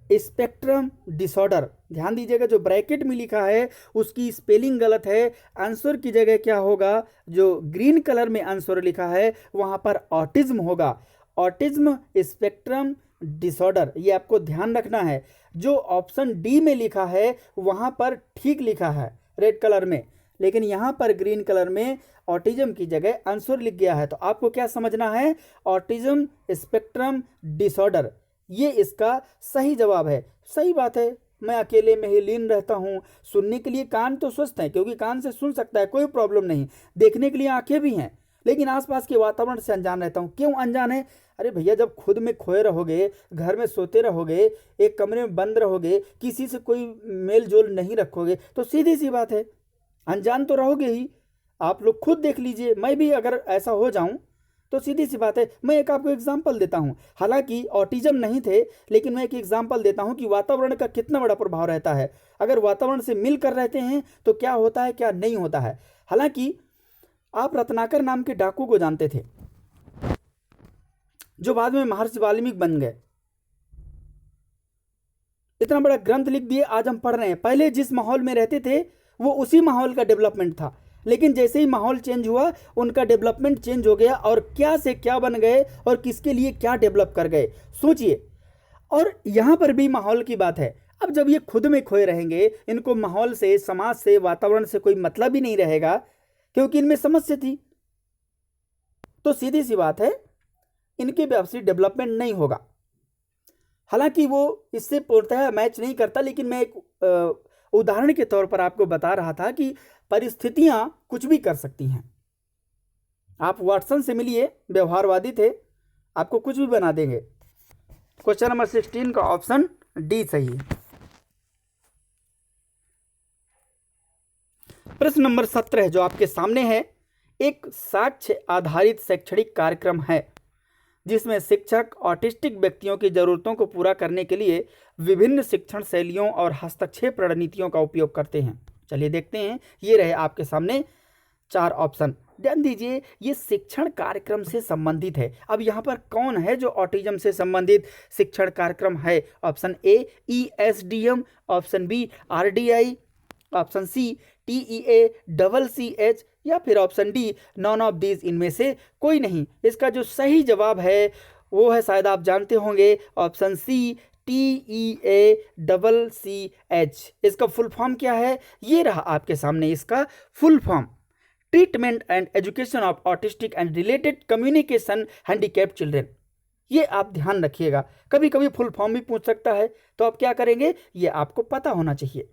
[SPEAKER 1] स्पेक्ट्रम डिसऑर्डर। ध्यान दीजिएगा, जो ब्रैकेट में लिखा है उसकी स्पेलिंग गलत है। आंसर की जगह क्या होगा, जो ग्रीन कलर में आंसर लिखा है वहां पर ऑटिज्म होगा, ऑटिज्म स्पेक्ट्रम डिसऑर्डर। ये आपको ध्यान रखना है। जो ऑप्शन डी में लिखा है वहां पर ठीक लिखा है रेड कलर में, लेकिन यहां पर ग्रीन कलर में ऑटिज्म की जगह आंसर लिख गया है। तो आपको क्या समझना है, ऑटिज्म स्पेक्ट्रम डिसऑर्डर, ये इसका सही जवाब है। सही बात है, मैं अकेले में ही लीन रहता हूँ, सुनने के लिए कान तो स्वस्थ हैं क्योंकि कान से सुन सकता है, कोई प्रॉब्लम नहीं, देखने के लिए आंखें भी हैं, लेकिन आसपास के वातावरण से अनजान रहता हूँ। क्यों अनजान है? अरे भैया, जब खुद में खोए रहोगे, घर में सोते रहोगे, एक कमरे में बंद रहोगे, किसी से कोई मेल जोल नहीं रखोगे, तो सीधी सी बात है अनजान तो रहोगे ही। आप लोग खुद देख लीजिए, मैं भी अगर ऐसा हो जाऊं तो सीधी सी बात है। मैं एक आपको एग्जाम्पल देता हूं, हालांकि ऑटिज्म नहीं थे, लेकिन मैं एक एग्जाम्पल देता हूं कि वातावरण का कितना बड़ा प्रभाव रहता है। अगर वातावरण से मिलकर रहते हैं तो क्या होता है, क्या नहीं होता है। हालांकि आप रत्नाकर नाम के डाकू को जानते थे, जो बाद में महर्षि वाल्मीकि बन गए, इतना बड़ा ग्रंथ लिख दिए, आज हम पढ़ रहे हैं। पहले जिस माहौल में रहते थे वो उसी माहौल का डेवलपमेंट था, लेकिन जैसे ही माहौल चेंज हुआ उनका डेवलपमेंट चेंज हो गया, और क्या से क्या बन गए और किसके लिए क्या डेवलप कर गए, सोचिए। और यहाँ पर भी माहौल की बात है। अब जब ये खुद में खोए रहेंगे, इनको माहौल से, समाज से, वातावरण से कोई मतलब ही नहीं रहेगा, क्योंकि इनमें समस्या थी, तो सीधी सी बात है इनके व्यवसायिक डेवलपमेंट नहीं होगा। हालांकि वो इससे पूर्णतः मैच नहीं करता, लेकिन मैं एक उदाहरण के तौर पर आपको बता रहा था कि परिस्थितियां कुछ भी कर सकती हैं। आप वाटसन से मिलिए, व्यवहारवादी थे, आपको कुछ भी बना देंगे। क्वेश्चन नंबर 16 का ऑप्शन डी सही है। प्रश्न नंबर 17 जो आपके सामने है, एक साक्ष्य आधारित शैक्षणिक कार्यक्रम है जिसमें शिक्षक ऑटिस्टिक व्यक्तियों की जरूरतों को पूरा करने के लिए विभिन्न शिक्षण शैलियों और हस्तक्षेप रणनीतियों का उपयोग करते हैं। चलिए देखते हैं, ये रहे आपके सामने 4 ऑप्शन। ध्यान दीजिए, ये शिक्षण कार्यक्रम से संबंधित है। अब यहाँ पर कौन है जो ऑटिज्म से संबंधित शिक्षण कार्यक्रम है? Option A ESDM, option B RDI, option C TEACCH या फिर option D none of these, इनमें से कोई नहीं। इसका जो सही जवाब है वो है, शायद आप जानते होंगे, ऑप्शन सी TEACCH। इसका फुल फॉर्म क्या है? ये रहा आपके सामने इसका full form, treatment and education of autistic and related communication handicapped children. ये आप ध्यान रखिएगा, कभी कभी फुल फॉर्म भी पूछ सकता है, तो आप क्या करेंगे, ये आपको पता होना चाहिए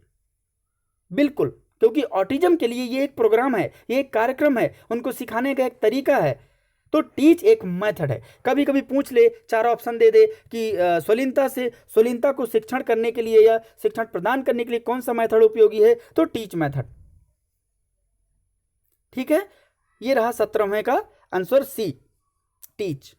[SPEAKER 1] बिल्कुल, क्योंकि ऑटिज्म के लिए ये एक प्रोग्राम है, ये एक कार्यक्रम है, उनको सिखाने का एक तरीका है। तो टीच एक मेथड है। कभी कभी पूछ ले, 4 ऑप्शन दे दे कि स्वलीनता को शिक्षण करने के लिए या शिक्षण प्रदान करने के लिए कौन सा मेथड उपयोगी है, तो टीच मेथड। ठीक है, ये रहा 17वें का answer C, teach.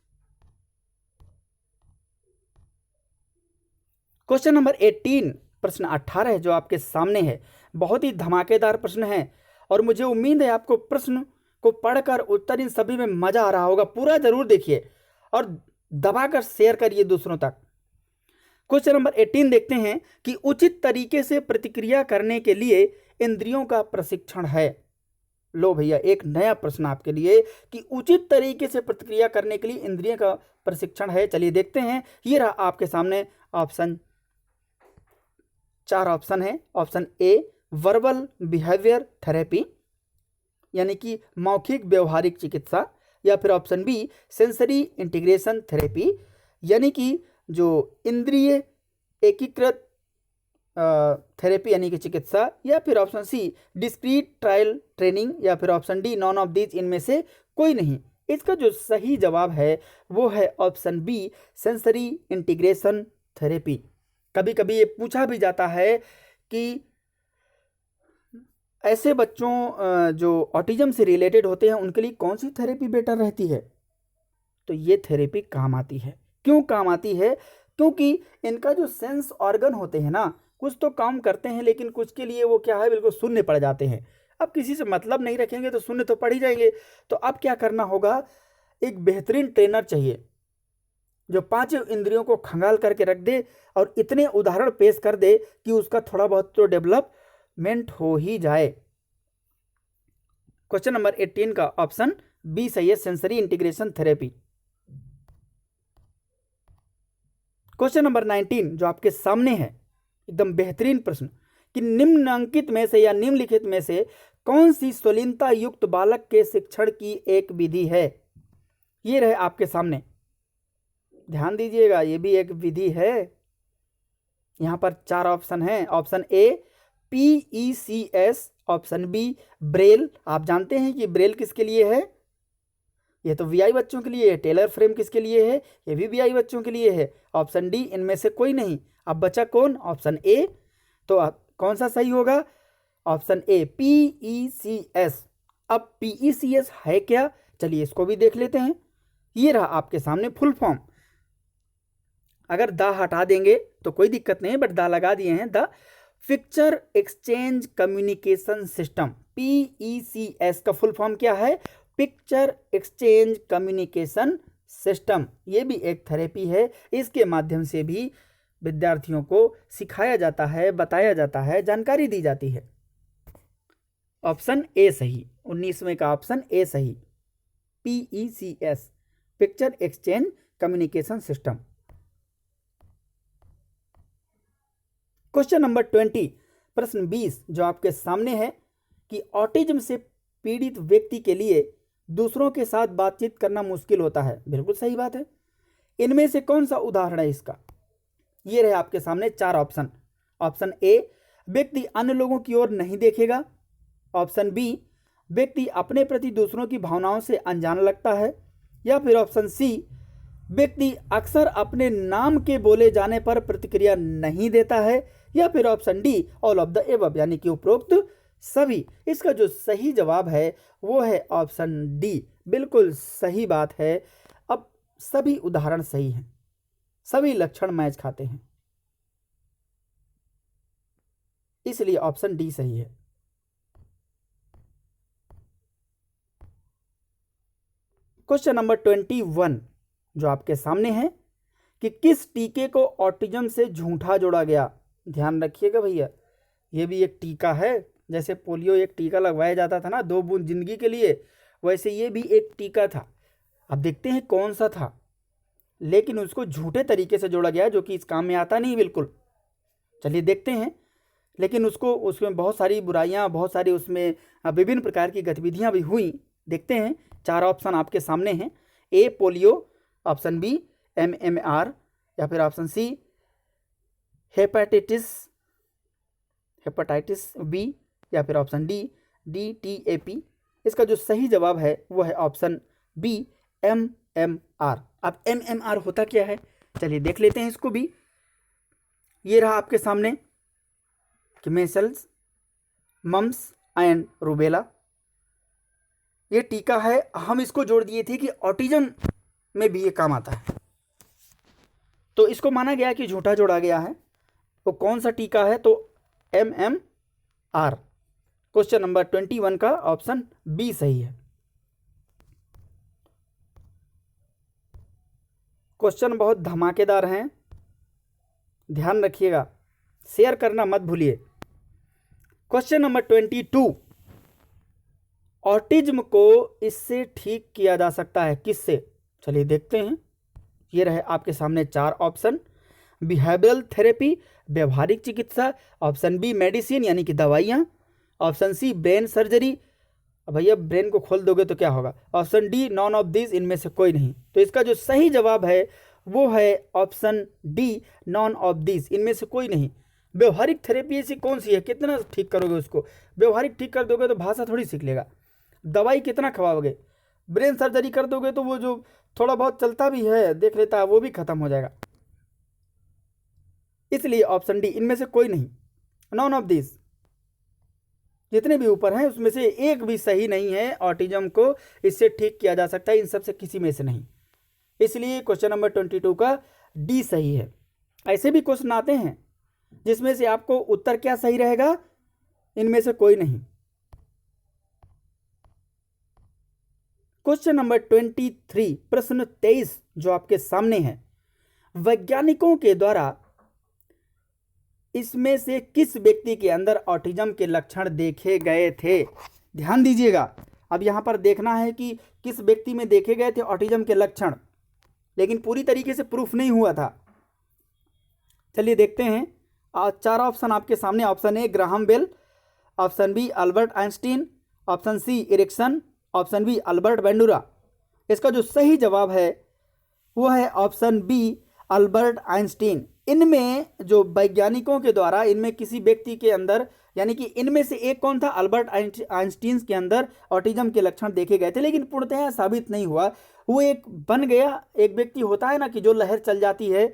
[SPEAKER 1] Question number 18, प्रश्न 18 है जो आपके सामने है। बहुत ही धमाकेदार प्रश्न है और मुझे उम्मीद है आपको प्रश्न को पढ़कर उत्तर इन सभी में मजा आ रहा होगा। पूरा जरूर देखिए और दबाकर शेयर करिए दूसरों तक। क्वेश्चन नंबर 18 देखते हैं कि उचित तरीके से प्रतिक्रिया करने के लिए इंद्रियों का प्रशिक्षण है। लो भैया, एक नया प्रश्न आपके लिए कि उचित तरीके से प्रतिक्रिया करने के लिए इंद्रियों का प्रशिक्षण है। चलिए देखते हैं, ये रहा आपके सामने ऑप्शन, 4 ऑप्शन है। Option A verbal behaviour therapy, यानी कि मौखिक व्यवहारिक चिकित्सा, या फिर option B sensory integration therapy, यानी कि जो इंद्रिय एकीकृत थेरेपी यानी कि चिकित्सा, या फिर option C discrete trial training, या फिर option D none of these, इनमें से कोई नहीं। इसका जो सही जवाब है वो है option B sensory integration therapy. कभी कभी ये पूछा भी जाता है कि ऐसे बच्चों जो ऑटिज्म से रिलेटेड होते हैं उनके लिए कौन सी थेरेपी बेटर रहती है, तो ये थेरेपी काम आती है। क्यों काम आती है? क्योंकि इनका जो सेंस ऑर्गन होते हैं ना, कुछ तो काम करते हैं लेकिन कुछ के लिए वो क्या है, बिल्कुल शून्य पड़ जाते हैं। अब किसी से मतलब नहीं रखेंगे तो शून्य तो पड़ ही जाएंगे। तो अब क्या करना होगा, एक बेहतरीन ट्रेनर चाहिए जो 5 इंद्रियों को खंगाल करके रख दे और इतने उदाहरण पेश कर दे कि उसका थोड़ा बहुत तो डेवलपमेंट हो ही जाए। क्वेश्चन नंबर 18 का ऑप्शन बी सही है, sensory integration therapy. Question number 19 जो आपके सामने है, एकदम बेहतरीन प्रश्न कि निम्नलिखित में से या निम्नलिखित में से कौन सी स्वलीनता युक्त बालक के शिक्षण की एक विधि है? ये रहे आपके सामने, ध्यान दीजिएगा, ये भी एक विधि है। यहां पर 4 ऑप्शन हैं। Option A PECS, option B braille. आप जानते हैं कि ब्रेल किसके लिए है, ये तो VI बच्चों के लिए है। टेलर फ्रेम किसके लिए है, ये भी VI बच्चों के लिए है। ऑप्शन डी, इनमें से कोई नहीं। अब बचा कौन? Option A. तो कौन सा सही होगा? Option A PECS। अब PECS है क्या, चलिए इसको भी देख लेते हैं। ये रहा आपके सामने फुल फॉर्म। अगर दा हटा देंगे तो कोई दिक्कत नहीं, बट दा लगा दिए हैं। The picture exchange communication system, PECS का फुल फॉर्म क्या है? Picture exchange communication system. ये भी एक थेरेपी है, इसके माध्यम से भी विद्यार्थियों को सिखाया जाता है, बताया जाता है, जानकारी दी जाती है। ऑप्शन ए सही, 19वें का ऑप्शन ए सही, PECS picture exchange communication system. Question number 20, प्रश्न 20 जो आपके सामने है कि ऑटिज्म से पीड़ित व्यक्ति के लिए दूसरों के साथ बातचीत करना मुश्किल होता है। बिल्कुल सही बात है। इनमें से कौन सा उदाहरण है इसका? ये रहे आपके सामने 4 ऑप्शन। ऑप्शन ए व्यक्ति अन्य लोगों की ओर नहीं देखेगा। ऑप्शन बी व्यक्ति अपने प्रति दूसरों की भावनाओं से अनजान लगता है। या फिर ऑप्शन सी व्यक्ति अक्सर अपने नाम के बोले जाने पर प्रतिक्रिया नहीं देता है। या फिर option D all of the above, यानी कि उपरोक्त सभी। इसका जो सही जवाब है वो है ऑप्शन डी, बिल्कुल सही बात है। अब सभी उदाहरण सही हैं, सभी लक्षण मैच खाते हैं, इसलिए ऑप्शन डी सही है। क्वेश्चन नंबर 21 जो आपके सामने है कि किस टीके को ऑटिज्म से झूठा जोड़ा गया। ध्यान रखिएगा भैया, ये भी एक टीका है। जैसे पोलियो एक टीका लगवाया जाता था ना 2 बूंद जिंदगी के लिए, वैसे ये भी एक टीका था। अब देखते हैं कौन सा था, लेकिन उसको झूठे तरीके से जोड़ा गया जो कि इस काम में आता नहीं बिल्कुल। चलिए देखते हैं। लेकिन उसमें बहुत सारी बुराइयां, बहुत सारी उसमें विभिन्न प्रकार की गतिविधियां भी हुई। देखते हैं, 4 ऑप्शन आपके सामने हैं। ए पोलियो, ऑप्शन बी MMR, या फिर ऑप्शन सी हेपेटाइटिस बी, या फिर ऑप्शन डी DTAP। इसका जो सही जवाब है वो है ऑप्शन बी MMR। अब MMR होता क्या है, चलिए देख लेते हैं इसको भी। ये रहा आपके सामने कि मेसल्स, मम्स एंड रूबेला, ये टीका है। हम इसको जोड़ दिए थे कि ऑटिज्म में भी ये काम आता है, तो इसको माना गया कि झूठा जोड़ा गया है। तो कौन सा टीका है, तो MMR। क्वेश्चन नंबर 21 का ऑप्शन बी सही है। क्वेश्चन बहुत धमाकेदार हैं, ध्यान रखिएगा, शेयर करना मत भूलिए। क्वेश्चन नंबर 22, ऑटिज्म को इससे ठीक किया जा सकता है, किससे। चलिए देखते हैं। ये रहे आपके सामने 4 ऑप्शन। बिहेवियरल थेरेपी, व्यवहारिक चिकित्सा, ऑप्शन बी मेडिसिन यानी कि दवाइयाँ, ऑप्शन सी ब्रेन सर्जरी। भैया ब्रेन को खोल दोगे तो क्या होगा, option D none of this, इनमें से कोई नहीं। तो इसका जो सही जवाब है वो है option D none of this, इनमें से कोई नहीं। व्यवहारिक थेरेपी ऐसी कौन सी है, कितना ठीक करोगे उसको, व्यवहारिक ठीक कर दोगे तो भाषा थोड़ी सीख लेगा। दवाई कितना खवाओगे, ब्रेन सर्जरी कर दोगे तो वो जो थोड़ा बहुत चलता भी है देख लेता है वो भी खत्म हो जाएगा। इसलिए ऑप्शन डी, इनमें से कोई नहीं, नॉन ऑफ दिस। जितने भी ऊपर हैं उसमें से एक भी सही नहीं है। ऑटिज्म को इससे ठीक किया जा सकता है, इन सब से किसी में से नहीं। इसलिए क्वेश्चन नंबर 22 का डी सही है। ऐसे भी क्वेश्चन आते हैं जिसमें से आपको उत्तर क्या सही रहेगा, इनमें से कोई नहीं। क्वेश्चन नंबर 23, प्रश्न 23 जो आपके सामने है, वैज्ञानिकों के द्वारा इसमें से किस व्यक्ति के अंदर ऑटिज्म के लक्षण देखे गए थे। ध्यान दीजिएगा, अब यहाँ पर देखना है कि किस व्यक्ति में देखे गए थे ऑटिज्म के लक्षण, लेकिन पूरी तरीके से प्रूफ नहीं हुआ था। चलिए देखते हैं। 4 ऑप्शन आपके सामने। Option A Graham Bell, option B Albert Einstein, option C Erikson, option B Albert Bandura. इसका जो सही जवाब है वो है ऑप्शन बी अल्बर्ट आइंस्टीन। इनमें जो वैज्ञानिकों के द्वारा इनमें किसी व्यक्ति के अंदर, यानी कि इनमें से एक कौन था, अल्बर्ट आइंस्टीन के अंदर ऑटिज्म के लक्षण देखे गए थे, लेकिन पूर्णतः साबित नहीं हुआ। वो एक बन गया, एक व्यक्ति होता है ना कि जो लहर चल जाती है,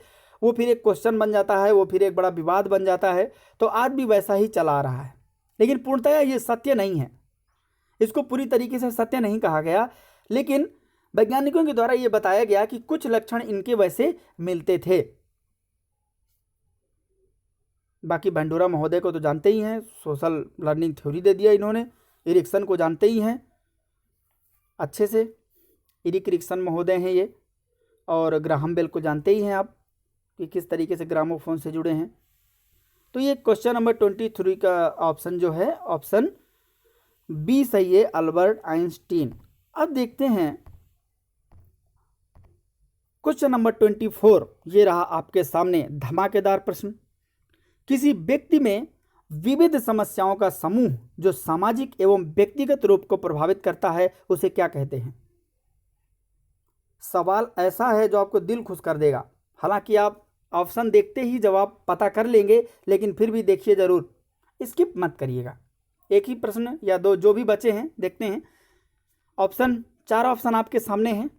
[SPEAKER 1] वो फिर एक क्वेश्चन बन जाता है, वो फिर एक बड़ा विवाद बन जाता है। तो आज भी वैसा ही चला आ रहा है, लेकिन पूर्णतः ये सत्य नहीं है, इसको पूरी तरीके से सत्य नहीं कहा गया। लेकिन वैज्ञानिकों के द्वारा ये बताया गया कि कुछ लक्षण इनके वैसे मिलते थे। बाकी बैंडुरा महोदय को तो जानते ही हैं, सोशल लर्निंग थ्योरी दे दिया इन्होंने। एरिक्सन को जानते ही हैं अच्छे से, इरिक एरिक्सन महोदय हैं ये। और ग्राहम बेल को जानते ही हैं आप कि किस तरीके से ग्रामोफोन से जुड़े हैं। तो ये क्वेश्चन नंबर 23 का ऑप्शन जो है ऑप्शन बी सही है, अल्बर्ट आइंस्टीन। अब देखते हैं क्वेश्चन नंबर 24। ये रहा आपके सामने धमाकेदार प्रश्न। किसी व्यक्ति में विविध समस्याओं का समूह जो सामाजिक एवं व्यक्तिगत रूप को प्रभावित करता है उसे क्या कहते हैं। सवाल ऐसा है जो आपको दिल खुश कर देगा। हालांकि आप ऑप्शन देखते ही जवाब पता कर लेंगे, लेकिन फिर भी देखिए जरूर, स्किप मत करिएगा। एक ही प्रश्न या 2 जो भी बचे हैं देखते हैं। 4 ऑप्शन आपके सामने हैं।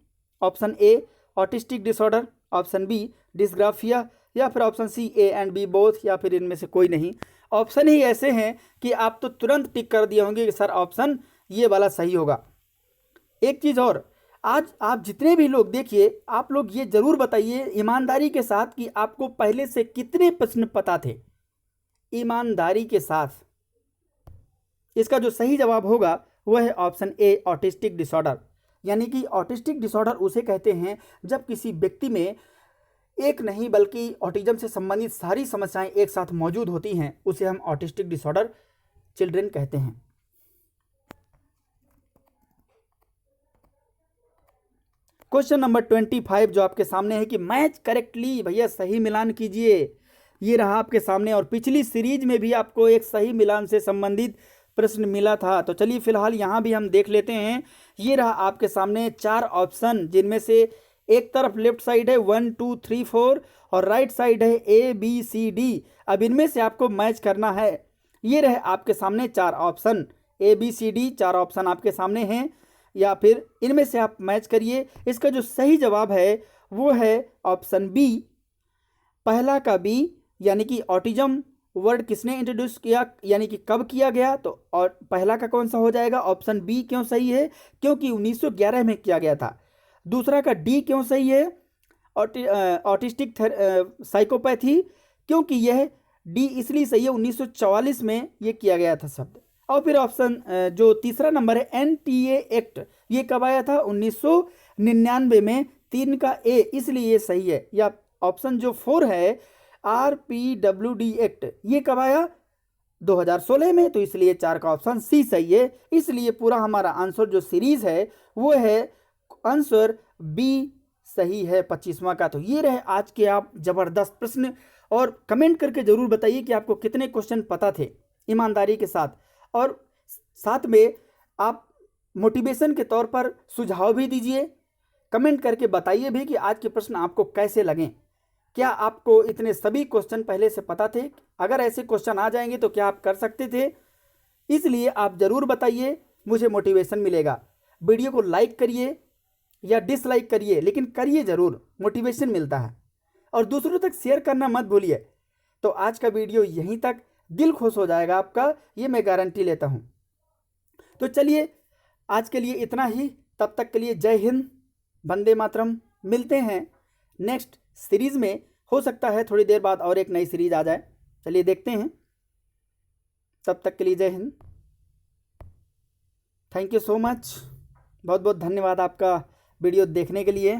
[SPEAKER 1] Option A autistic disorder, option B dysgraphia, या फिर option C A and B both, या फिर इनमें से कोई नहीं। ऑप्शन ही ऐसे हैं कि आप तो तुरंत टिक कर दिए होंगे कि सर ऑप्शन ये वाला सही होगा। एक चीज़ और, आज आप जितने भी लोग देखिए, आप लोग ये जरूर बताइए ईमानदारी के साथ कि आपको पहले से कितने प्रश्न पता थे, ईमानदारी के साथ। इसका जो सही जवाब होगा वह है ऑप्शन ए, ऑटिस्टिक डिसऑर्डर। यानी कि ऑटिस्टिक डिसऑर्डर उसे कहते हैं जब किसी व्यक्ति में एक नहीं बल्कि ऑटिज्म से संबंधित सारी समस्याएं एक साथ मौजूद होती हैं, उसे हम ऑटिस्टिक डिसऑर्डर चिल्ड्रन कहते हैं। क्वेश्चन नंबर 25 जो आपके सामने है कि मैच करेक्टली, भैया सही मिलान कीजिए। ये रहा आपके सामने, और पिछली सीरीज में भी आपको एक सही मिलान से संबंधित प्रश्न मिला था। तो चलिए फिलहाल यहाँ भी हम देख लेते हैं। ये रहा आपके सामने 4 ऑप्शन, जिनमें से एक तरफ लेफ्ट साइड है 1 2 3 4 और राइट साइड है ABCD। अब इनमें से आपको मैच करना है। ये रहे आपके सामने 4 ऑप्शन, ABCD 4 ऑप्शन आपके सामने हैं, या फिर इनमें से आप मैच करिए। इसका जो सही जवाब है वो है ऑप्शन बी, पहला का बी, यानी कि ऑटिज्म वर्ड किसने इंट्रोड्यूस किया, यानी कि कब किया गया। तो और पहला का कौन सा हो जाएगा, ऑप्शन बी क्यों सही है, क्योंकि 1911 में किया गया था। दूसरा का डी क्यों सही है, ऑटिस्टिक साइकोपैथी, क्योंकि यह डी इसलिए सही है 1944 में ये किया गया था शब्द। और फिर ऑप्शन जो तीसरा नंबर है NTA एक्ट, ये कब आया था, 1999 में, 3 का ए, इसलिए ये सही है। या ऑप्शन जो 4 है RPWD एक्ट, ये कब आया, 2016 में, तो इसलिए 4 का ऑप्शन सी सही है। इसलिए पूरा हमारा आंसर जो सीरीज है वो है आंसर बी सही है 25वां का। तो ये रहे आज के आप जबरदस्त प्रश्न, और कमेंट करके जरूर बताइए कि आपको कितने क्वेश्चन पता थे ईमानदारी के साथ, और साथ में आप मोटिवेशन के तौर पर सुझाव भी दीजिए। कमेंट करके बताइए भी कि आज के प्रश्न आपको कैसे लगे, क्या आपको इतने सभी क्वेश्चन पहले से पता थे, अगर ऐसे क्वेश्चन आ जाएंगे तो क्या आप कर सकते थे। इसलिए आप ज़रूर बताइए, मुझे मोटिवेशन मिलेगा। वीडियो को लाइक करिए या डिसलाइक करिए, लेकिन करिए ज़रूर, मोटिवेशन मिलता है। और दूसरों तक शेयर करना मत भूलिए। तो आज का वीडियो यहीं तक, दिल खुश हो जाएगा आपका, ये मैं गारंटी लेता हूँ। तो चलिए आज के लिए इतना ही, तब तक के लिए जय हिंद, वंदे मातरम। मिलते हैं नेक्स्ट सीरीज़ में, हो सकता है थोड़ी देर बाद और एक नई सीरीज आ जाए, चलिए देखते हैं। तब तक के लिए जय Hind, thank you so much, बहुत बहुत धन्यवाद आपका वीडियो देखने के लिए।